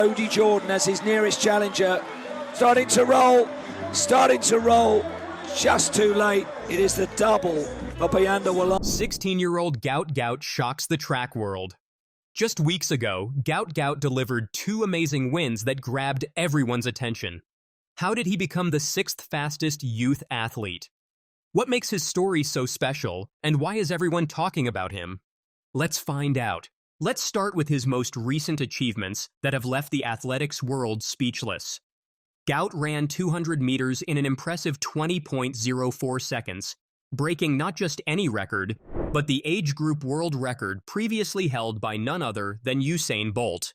Cody Jordan as his nearest challenger, starting to roll, just too late. It is the double for Bayanda Wala. 16-year-old Gout Gout shocks the track world. Just weeks ago, Gout Gout delivered two amazing wins that grabbed everyone's attention. How did he become the sixth fastest youth athlete? What makes his story so special, and why is everyone talking about him? Let's find out. Let's start with his most recent achievements that have left the athletics world speechless. Gout ran 200 meters in an impressive 20.04 seconds, breaking not just any record, but the age group world record previously held by none other than Usain Bolt.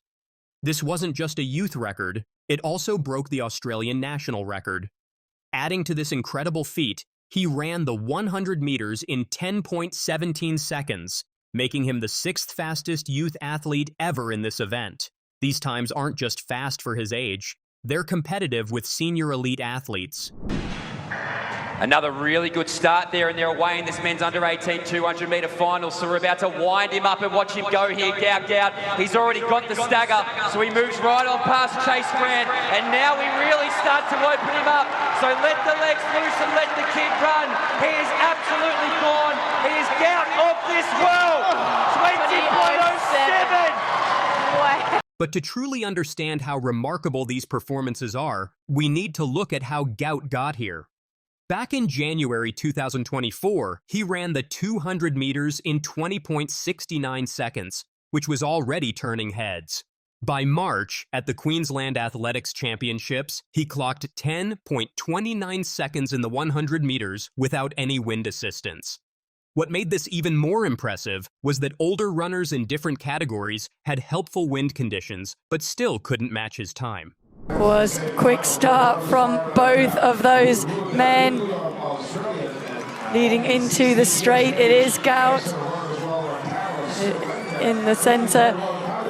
This wasn't just a youth record, it also broke the Australian national record. Adding to this incredible feat, he ran the 100 meters in 10.17 seconds, making him the sixth fastest youth athlete ever in this event. These times aren't just fast for his age, they're competitive with senior elite athletes. Another really good start there, and they're away in this men's under-18 200-metre final, so we're about to wind him up and watch him go here, Gout Gout. He's already got the stagger, so he moves right on past Chase Grant, and now we really start to open him up. So let the legs loose and let the kid run. He is absolutely gone. He is Gout of this world. 20.07. But to truly understand how remarkable these performances are, we need to look at how Gout got here. Back in January 2024, he ran the 200 meters in 20.69 seconds, which was already turning heads. By March, at the Queensland Athletics Championships, he clocked 10.29 seconds in the 100 meters without any wind assistance. What made this even more impressive was that older runners in different categories had helpful wind conditions, but still couldn't match his time. Was quick start from both of those men. Leading into the straight, it is Gout in the centre.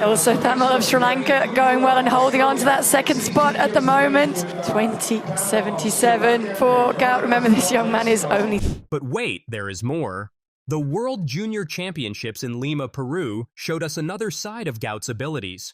Also Thamil of Sri Lanka going well and holding on to that second spot at the moment. 20.77 for Gout. Remember, this young man is only... But wait, there is more. The World Junior Championships in Lima, Peru showed us another side of Gout's abilities.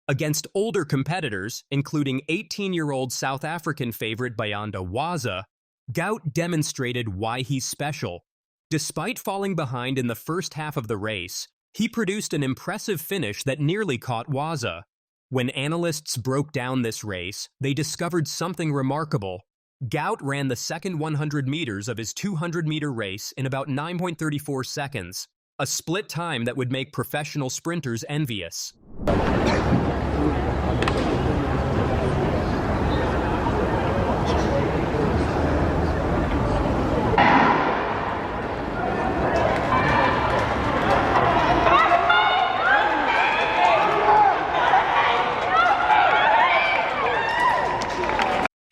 Against older competitors, including 18-year-old South African favorite Bayanda Waza, Gout demonstrated why he's special. Despite falling behind in the first half of the race, he produced an impressive finish that nearly caught Waza. When analysts broke down this race, they discovered something remarkable. Gout ran the second 100 meters of his 200-meter race in about 9.34 seconds, a split time that would make professional sprinters envious.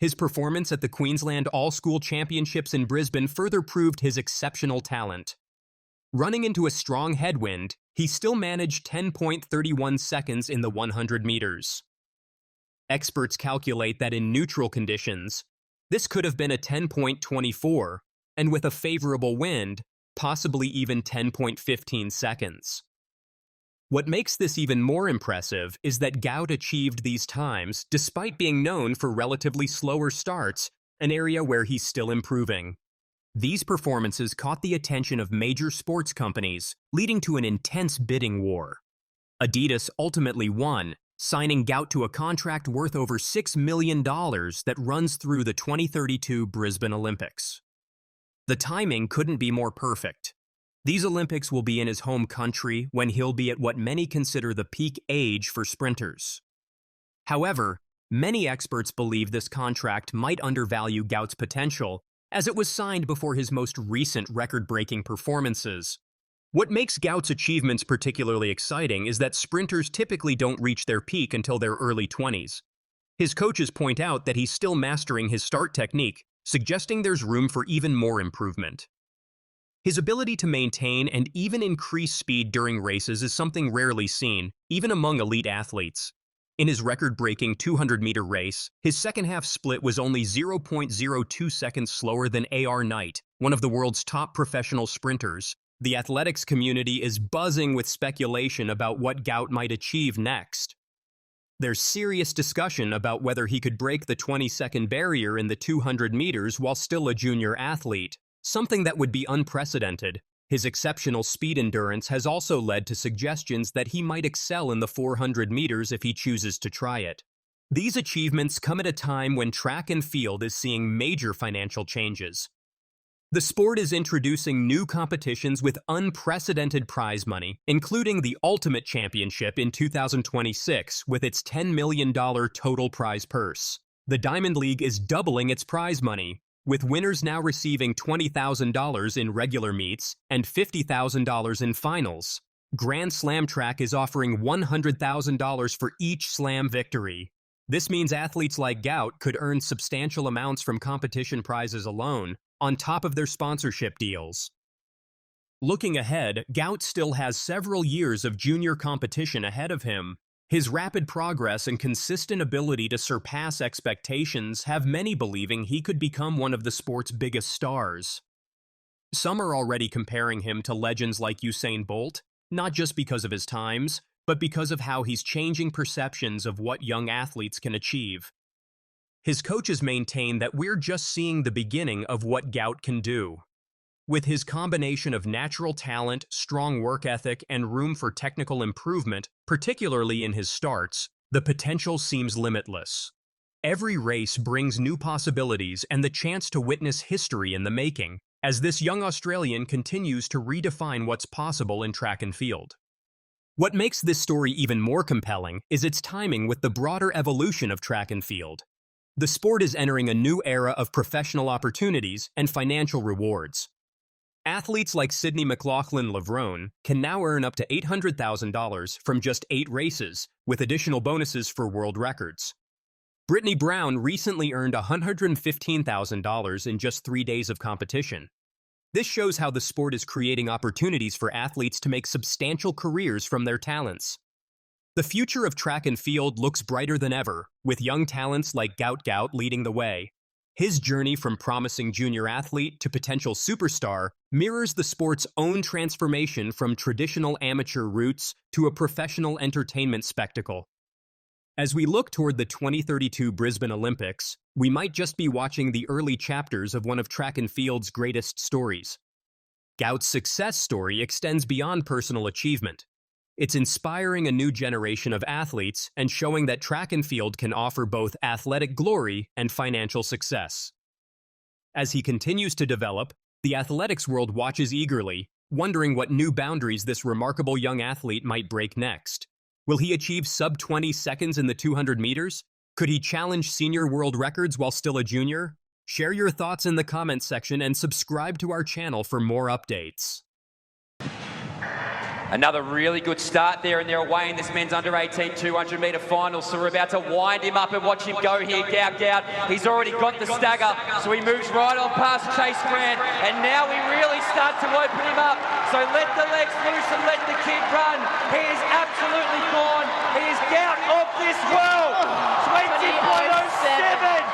His performance at the Queensland All-School Championships in Brisbane further proved his exceptional talent. Running into a strong headwind, he still managed 10.31 seconds in the 100 meters. Experts calculate that in neutral conditions, this could have been a 10.24, and with a favorable wind, possibly even 10.15 seconds. What makes this even more impressive is that Gout achieved these times despite being known for relatively slower starts, an area where he's still improving. These performances caught the attention of major sports companies, leading to an intense bidding war. Adidas ultimately won, signing Gout to a contract worth over $6 million that runs through the 2032 Brisbane Olympics. The timing couldn't be more perfect. These Olympics will be in his home country when he'll be at what many consider the peak age for sprinters. However, many experts believe this contract might undervalue Gout's potential, as it was signed before his most recent record-breaking performances. What makes Gout's achievements particularly exciting is that sprinters typically don't reach their peak until their early 20s. His coaches point out that he's still mastering his start technique, suggesting there's room for even more improvement. His ability to maintain and even increase speed during races is something rarely seen, even among elite athletes. In his record-breaking 200-meter race, his second-half split was only 0.02 seconds slower than A.R. Knight, one of the world's top professional sprinters. The athletics community is buzzing with speculation about what Gout might achieve next. There's serious discussion about whether he could break the 20-second barrier in the 200 meters while still a junior athlete, something that would be unprecedented. His exceptional speed endurance has also led to suggestions that he might excel in the 400 meters if he chooses to try it. These achievements come at a time when track and field is seeing major financial changes. The sport is introducing new competitions with unprecedented prize money, including the Ultimate Championship in 2026 with its $10 million total prize purse. The Diamond League is doubling its prize money, with winners now receiving $20,000 in regular meets and $50,000 in finals. Grand Slam Track is offering $100,000 for each slam victory. This means athletes like Gout could earn substantial amounts from competition prizes alone, on top of their sponsorship deals. Looking ahead, Gout still has several years of junior competition ahead of him. His rapid progress and consistent ability to surpass expectations have many believing he could become one of the sport's biggest stars. Some are already comparing him to legends like Usain Bolt, not just because of his times, but because of how he's changing perceptions of what young athletes can achieve. His coaches maintain that we're just seeing the beginning of what Gout can do. With his combination of natural talent, strong work ethic, and room for technical improvement, particularly in his starts, the potential seems limitless. Every race brings new possibilities and the chance to witness history in the making, as this young Australian continues to redefine what's possible in track and field. What makes this story even more compelling is its timing with the broader evolution of track and field. The sport is entering a new era of professional opportunities and financial rewards. Athletes like Sydney McLaughlin-Levrone can now earn up to $800,000 from just 8 races, with additional bonuses for world records. Brittany Brown recently earned $115,000 in just 3 days of competition. This shows how the sport is creating opportunities for athletes to make substantial careers from their talents. The future of track and field looks brighter than ever, with young talents like Gout Gout leading the way. His journey from promising junior athlete to potential superstar mirrors the sport's own transformation from traditional amateur roots to a professional entertainment spectacle. As we look toward the 2032 Brisbane Olympics, we might just be watching the early chapters of one of track and field's greatest stories. Gout's success story extends beyond personal achievement. It's inspiring a new generation of athletes and showing that track and field can offer both athletic glory and financial success. As he continues to develop, the athletics world watches eagerly, wondering what new boundaries this remarkable young athlete might break next. Will he achieve sub-20 seconds in the 200 meters? Could he challenge senior world records while still a junior? Share your thoughts in the comments section and subscribe to our channel for more updates. Another really good start there, and they're away in this men's under-18 200-metre final. So we're about to wind him up and watch him go here. Gout Gout. He's already got the stagger, so he moves right on past Chase Grant. And now we really start to open him up. So let the legs loose and let the kid run. He is absolutely gone. He is Gout of this world. 20.07.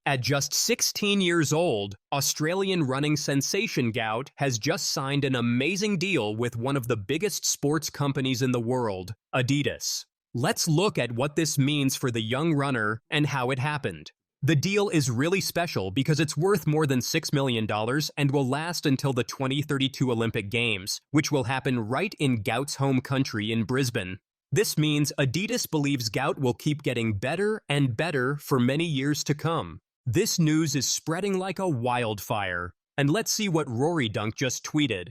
At just 16 years old, Australian running sensation Gout has just signed an amazing deal with one of the biggest sports companies in the world, Adidas. Let's look at what this means for the young runner and how it happened. The deal is really special because it's worth more than $6 million and will last until the 2032 Olympic Games, which will happen right in Gout's home country in Brisbane. This means Adidas believes Gout will keep getting better and better for many years to come. This news is spreading like a wildfire, and let's see what Rory Dunk just tweeted.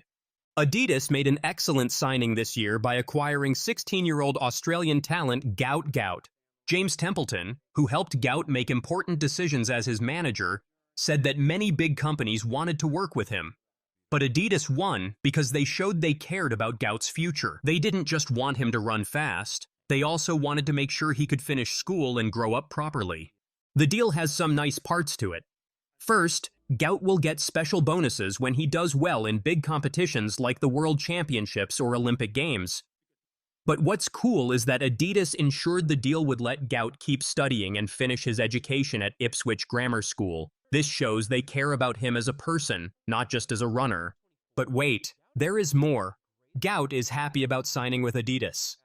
Adidas made an excellent signing this year by acquiring 16-year-old Australian talent Gout Gout. James Templeton, who helped Gout make important decisions as his manager, said that many big companies wanted to work with him. But Adidas won because they showed they cared about Gout's future. They didn't just want him to run fast, they also wanted to make sure he could finish school and grow up properly. The deal has some nice parts to it. First, Gout will get special bonuses when he does well in big competitions like the World Championships or Olympic Games. But what's cool is that Adidas ensured the deal would let Gout keep studying and finish his education at Ipswich Grammar School. This shows they care about him as a person, not just as a runner. But wait, there is more. Gout is happy about signing with Adidas.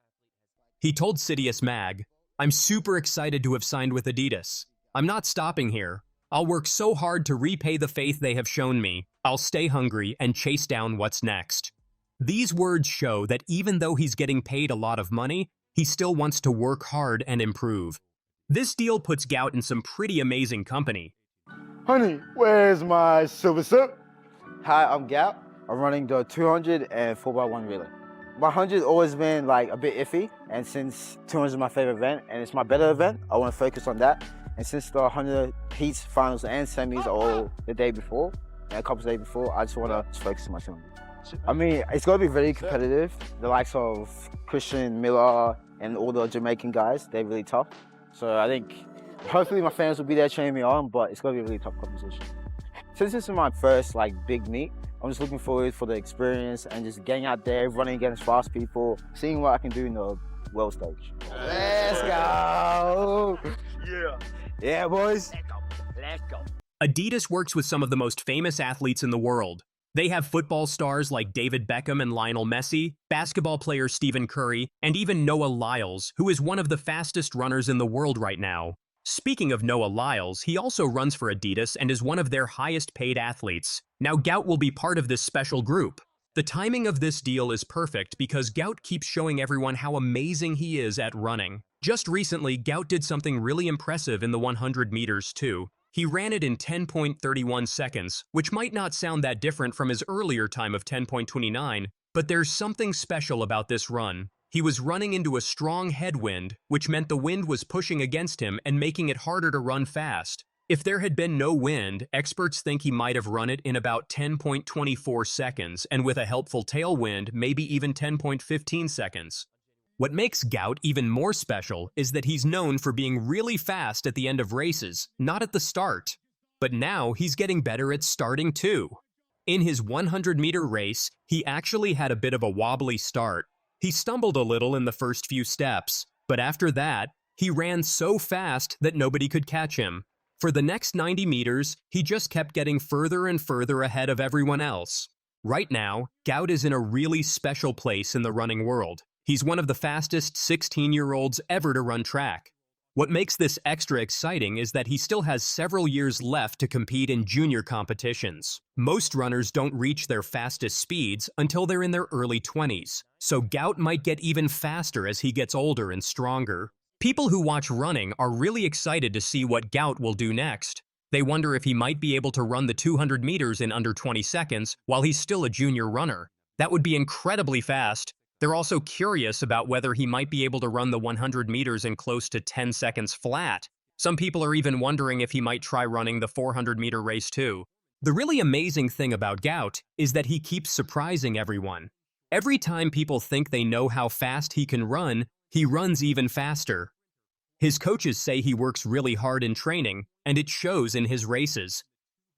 He told Citius Mag, I'm super excited to have signed with Adidas. I'm not stopping here. I'll work so hard to repay the faith they have shown me. I'll stay hungry and chase down what's next. These words show that even though he's getting paid a lot of money, he still wants to work hard and improve. This deal puts Gout in some pretty amazing company. Honey, where's my silver soap? Hi, I'm Gout. I'm running the 200 and 4x1 relay. My 100 always been like a bit iffy, and since 200 is my favorite event and it's my better event, I want to focus on that. And since the 100 heats, finals, and semis are all the day before, and a couple of days before, I just want to focus on my 200. I mean, it's got to be very competitive. The likes of Christian, Miller, and all the Jamaican guys, they're really tough. So I think hopefully my fans will be there cheering me on, but it's going to be a really tough competition. Since this is my first big meet, I'm just looking forward for the experience and just getting out there, running against fast people, seeing what I can do in the world stage. Let's go! Yeah, boys. Let's go. Adidas works with some of the most famous athletes in the world. They have football stars like David Beckham and Lionel Messi, basketball player Stephen Curry, and even Noah Lyles, who is one of the fastest runners in the world right now. Speaking of Noah Lyles, he also runs for Adidas and is one of their highest-paid athletes. Now Gout will be part of this special group. The timing of this deal is perfect because Gout keeps showing everyone how amazing he is at running. Just recently, Gout did something really impressive in the 100 meters too. He ran it in 10.31 seconds, which might not sound that different from his earlier time of 10.29, but there's something special about this run. He was running into a strong headwind, which meant the wind was pushing against him and making it harder to run fast. If there had been no wind, experts think he might have run it in about 10.24 seconds, and with a helpful tailwind, maybe even 10.15 seconds. What makes Gout even more special is that he's known for being really fast at the end of races, not at the start. But now he's getting better at starting too. In his 100-meter race, he actually had a bit of a wobbly start. He stumbled a little in the first few steps, but after that, he ran so fast that nobody could catch him. For the next 90 meters, he just kept getting further and further ahead of everyone else. Right now, Gout is in a really special place in the running world. He's one of the fastest 16-year-olds ever to run track. What makes this extra exciting is that he still has several years left to compete in junior competitions. Most runners don't reach their fastest speeds until they're in their early 20s, so Gout might get even faster as he gets older and stronger. People who watch running are really excited to see what Gout will do next. They wonder if he might be able to run the 200 meters in under 20 seconds while he's still a junior runner. That would be incredibly fast. They're also curious about whether he might be able to run the 100 meters in close to 10 seconds flat. Some people are even wondering if he might try running the 400-meter race too. The really amazing thing about Gout is that he keeps surprising everyone. Every time people think they know how fast he can run, he runs even faster. His coaches say he works really hard in training, and it shows in his races.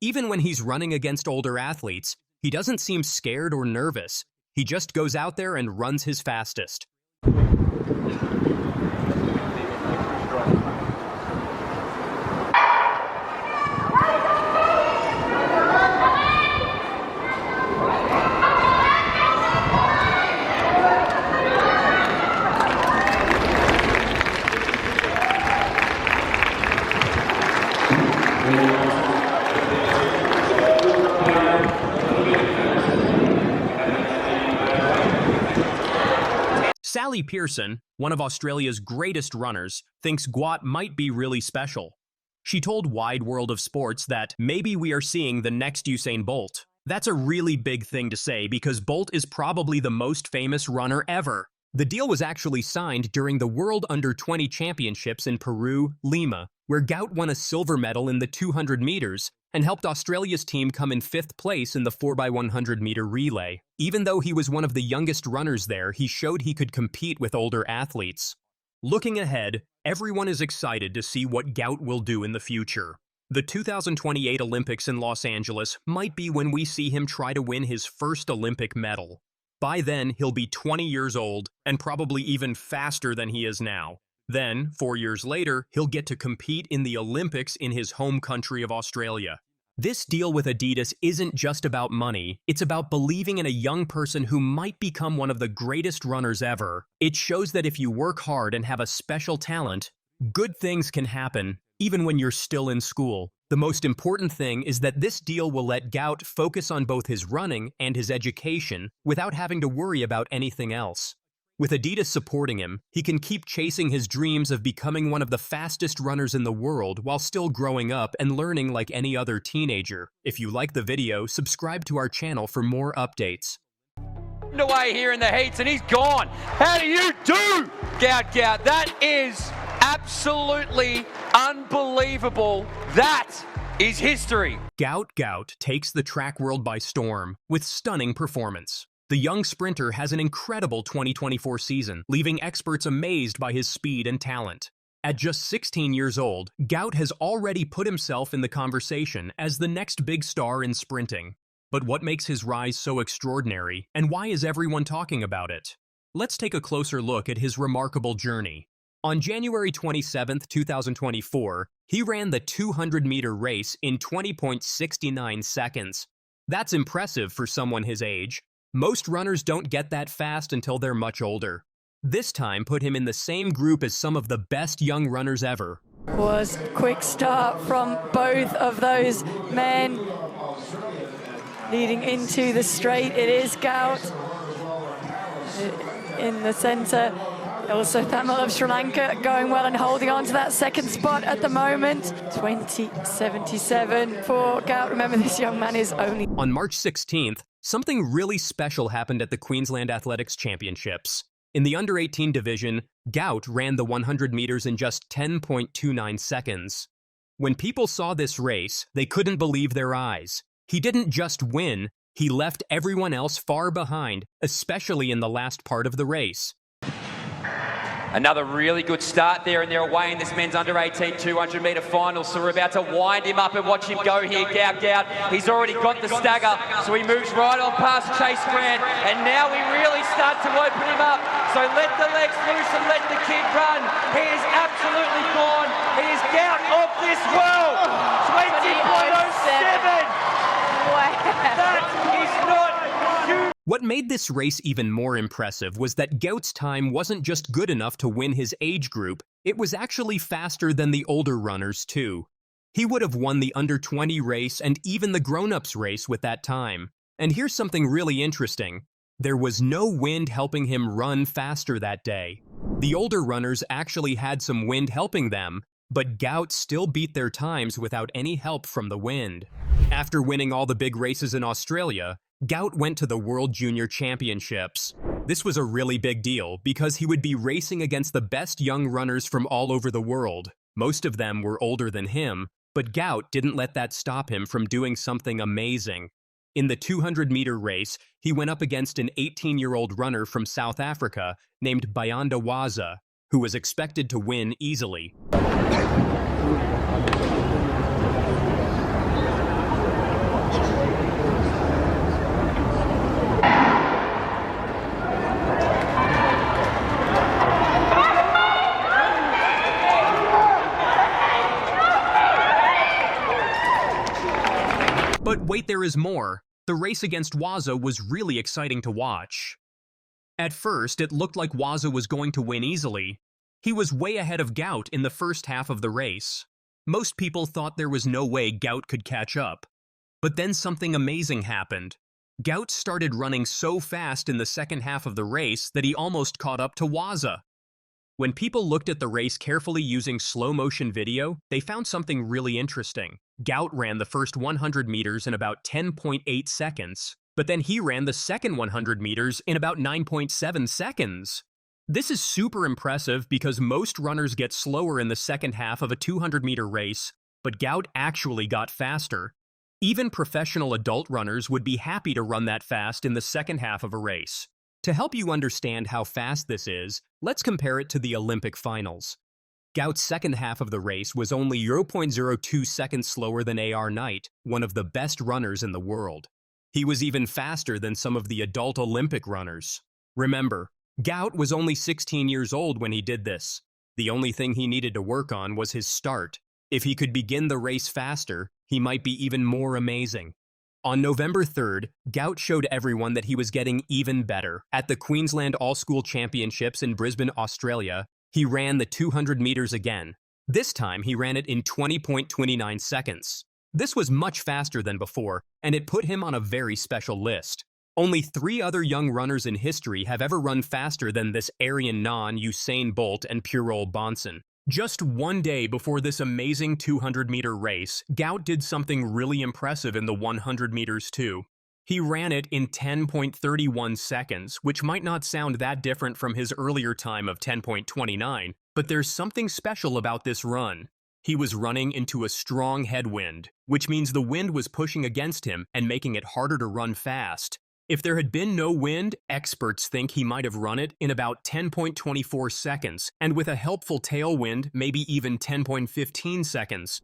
Even when he's running against older athletes, he doesn't seem scared or nervous. He just goes out there and runs his fastest. Sally Pearson, one of Australia's greatest runners, thinks Gout might be really special. She told Wide World of Sports that maybe we are seeing the next Usain Bolt. That's a really big thing to say because Bolt is probably the most famous runner ever. The deal was actually signed during the World Under-20 Championships in Peru, Lima, where Gout won a silver medal in the 200 meters and helped Australia's team come in 5th place in the 4x100-meter relay. Even though he was one of the youngest runners there, he showed he could compete with older athletes. Looking ahead, everyone is excited to see what Gout will do in the future. The 2028 Olympics in Los Angeles might be when we see him try to win his first Olympic medal. By then, he'll be 20 years old and probably even faster than he is now. Then, 4 years later, he'll get to compete in the Olympics in his home country of Australia. This deal with Adidas isn't just about money, it's about believing in a young person who might become one of the greatest runners ever. It shows that if you work hard and have a special talent, good things can happen, even when you're still in school. The most important thing is that this deal will let Gout focus on both his running and his education without having to worry about anything else. With Adidas supporting him, he can keep chasing his dreams of becoming one of the fastest runners in the world while still growing up and learning like any other teenager. If you like the video, subscribe to our channel for more updates. Away here in the heats, and he's gone. How do you do, Gout Gout? That is absolutely unbelievable. That is history. Gout Gout takes the track world by storm with stunning performance. The young sprinter has an incredible 2024 season, leaving experts amazed by his speed and talent. At just 16 years old, Gout has already put himself in the conversation as the next big star in sprinting. But what makes his rise so extraordinary, and why is everyone talking about it? Let's take a closer look at his remarkable journey. On January 27, 2024, he ran the 200-meter race in 20.69 seconds. That's impressive for someone his age. Most runners don't get that fast until they're much older. This time put him in the same group as some of the best young runners ever. Was quick start from both of those men. Leading into the straight, it is Gout in the center. Also Thamel of Sri Lanka going well and holding on to that second spot at the moment. 20.77 for Gout. Remember, this young man is only... On March 16th, something really special happened at the Queensland Athletics Championships. In the under-18 division, Gout ran the 100 meters in just 10.29 seconds. When people saw this race, they couldn't believe their eyes. He didn't just win, he left everyone else far behind, especially in the last part of the race. Another really good start there, and they're away in this men's under-18 200-meter final. So we're about to wind him up and watch him go here, Gout Gout. He's already got the stagger, so he moves right on past Chase Grant. And now we really start to open him up. So let the legs loose and let the kid run. He is absolutely gone. He is Gout of this world. 20.07. Wow. That is not huge. What made this race even more impressive was that Gout's time wasn't just good enough to win his age group, it was actually faster than the older runners too. He would have won the under-20 race and even the grown-ups race with that time. And here's something really interesting. There was no wind helping him run faster that day. The older runners actually had some wind helping them, but Gout still beat their times without any help from the wind. After winning all the big races in Australia, Gout went to the World Junior Championships. This was a really big deal because he would be racing against the best young runners from all over the world. Most of them were older than him, but Gout didn't let that stop him from doing something amazing. In the 200-meter race, he went up against an 18-year-old runner from South Africa named Bayanda Waza, who was expected to win easily. But wait, there is more. The race against Waza was really exciting to watch. At first, it looked like Waza was going to win easily. He was way ahead of Gout in the first half of the race. Most people thought there was no way Gout could catch up. But then something amazing happened. Gout started running so fast in the second half of the race that he almost caught up to Waza. When people looked at the race carefully using slow-motion video, they found something really interesting. Gout ran the first 100 meters in about 10.8 seconds, but then he ran the second 100 meters in about 9.7 seconds. This is super impressive because most runners get slower in the second half of a 200-meter race, but Gout actually got faster. Even professional adult runners would be happy to run that fast in the second half of a race. To help you understand how fast this is, let's compare it to the Olympic finals. Gout's second half of the race was only 0.02 seconds slower than A.R. Knight, one of the best runners in the world. He was even faster than some of the adult Olympic runners. Remember, Gout was only 16 years old when he did this. The only thing he needed to work on was his start. If he could begin the race faster, he might be even more amazing. On November 3rd, Gout showed everyone that he was getting even better. At the Queensland All-School Championships in Brisbane, Australia, he ran the 200 meters again. This time, he ran it in 20.29 seconds. This was much faster than before, and it put him on a very special list. Only 3 other young runners in history have ever run faster than this Aryan Non, Usain Bolt, and Purol Bonson. Just one day before this amazing 200-meter race, Gout did something really impressive in the 100 meters too. He ran it in 10.31 seconds, which might not sound that different from his earlier time of 10.29, but there's something special about this run. He was running into a strong headwind, which means the wind was pushing against him and making it harder to run fast. If there had been no wind, experts think he might have run it in about 10.24 seconds, and with a helpful tailwind, maybe even 10.15 seconds.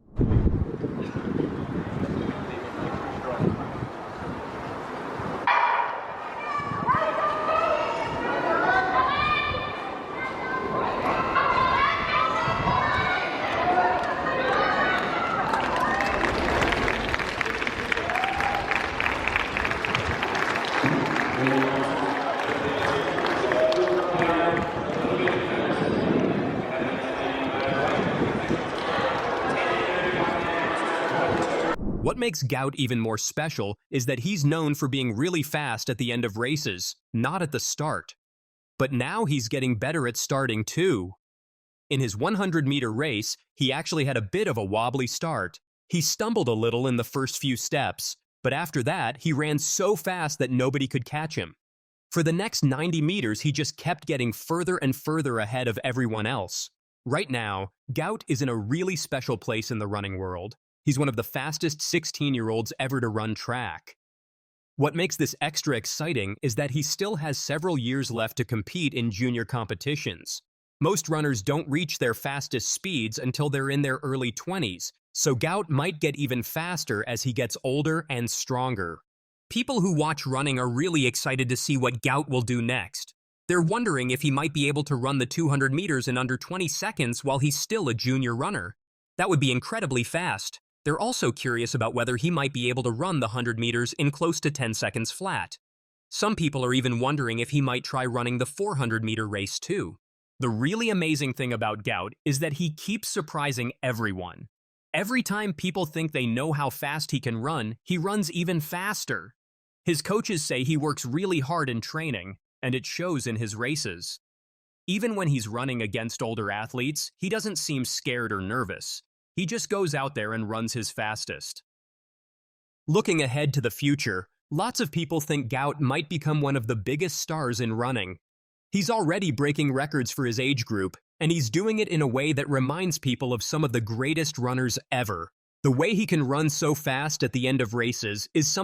What makes Gout even more special is that he's known for being really fast at the end of races, not at the start. But now he's getting better at starting too. In his 100-meter race, he actually had a bit of a wobbly start. He stumbled a little in the first few steps, but after that, he ran so fast that nobody could catch him. For the next 90 meters, he just kept getting further and further ahead of everyone else. Right now, Gout is in a really special place in the running world. He's one of the fastest 16-year-olds ever to run track. What makes this extra exciting is that he still has several years left to compete in junior competitions. Most runners don't reach their fastest speeds until they're in their early 20s, so Gout might get even faster as he gets older and stronger. People who watch running are really excited to see what Gout will do next. They're wondering if he might be able to run the 200 meters in under 20 seconds while he's still a junior runner. That would be incredibly fast. They're also curious about whether he might be able to run the 100 meters in close to 10 seconds flat. Some people are even wondering if he might try running the 400-meter race too. The really amazing thing about Gout is that he keeps surprising everyone. Every time people think they know how fast he can run, he runs even faster. His coaches say he works really hard in training, and it shows in his races. Even when he's running against older athletes, he doesn't seem scared or nervous. He just goes out there and runs his fastest. Looking ahead to the future, lots of people think Gout might become one of the biggest stars in running. He's already breaking records for his age group, and he's doing it in a way that reminds people of some of the greatest runners ever. The way he can run so fast at the end of races is something